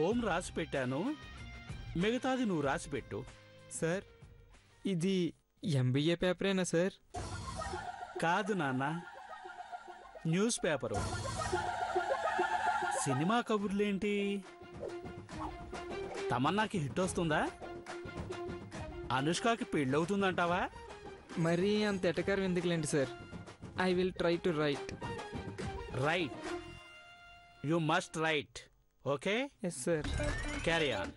ఓం రాసి పెట్టాను, మిగతాది నువ్వు రాసి పెట్టు. సార్ ఇది ఎంబీఏ పేపరేనా సార్? కాదు నాన్న, న్యూస్ పేపరు. సినిమా కబుర్లేంటి? తమన్నాకి హిట్ వస్తుందా? అనుష్కకి పెళ్ళవుతుందంటావా? మరీ అంత ఎటకారం ఎందుకులేండి sir. I will try to write. Right, you must write. Okay? Yes sir. Carry on.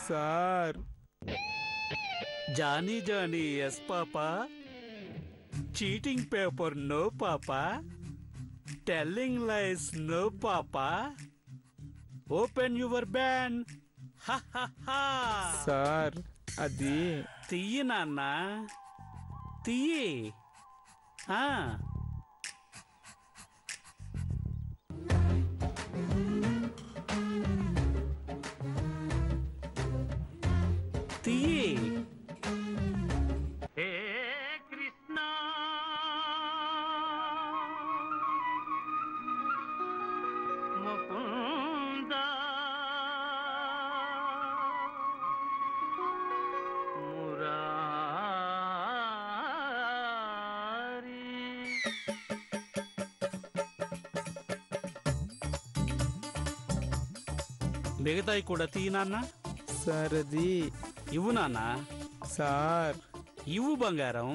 Sir Johnny Johnny yes papa. Cheating paper no papa. Telling lies no papa. Open your ban. Sir అది తీయి నాన్న, తీయి. తీయి. హే కృష్ణ ముకుంద మురారి. మిగతాయి కూడా తీయి నాన్న. Sir అది ఇవ్వు నాన్న. సార్ ఇవ్వు బంగారం.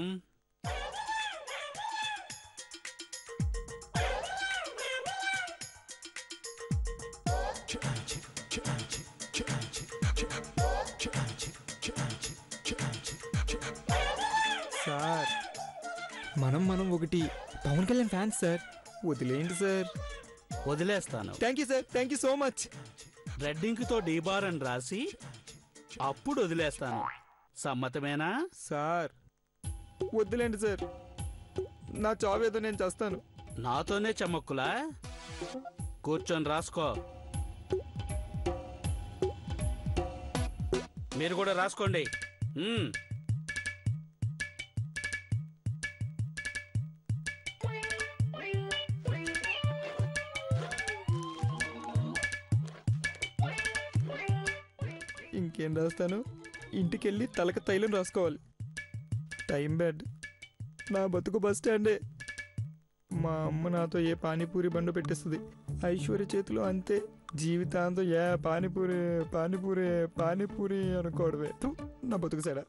సార్ మనం ఒకటి పవన్ కళ్యాణ్ ఫ్యాన్స్ సార్. వదిలేండి సార్. వదిలేస్తాను. Thank you sir. Thank you so much. Red ఇంక్తో డీబార్ అని రాసి అప్పుడు వదిలేస్తాను. సమ్మతమేనా? సార్ వద్దులేండి సార్. నా చావేదో నేను చేస్తాను. నాతోనే చమక్కులా? కూర్చొని రాసుకో. మీరు కూడా రాసుకోండి. ఇంకేం రాస్తాను? ఇంటికెళ్ళి తలక తైలం రాసుకోవాలి. Time bad. నా బతుకు బస్ స్టాండే. మా అమ్మ నాతో ఏ పానీపూరి బండు పెట్టేస్తుంది. ఐశ్వర్య చేతిలో అంతే. జీవితాంతం ఏ పానీపూరి పానీపూరి పానీపూరి అనుకోవడమే. నా బతుకు సైడా.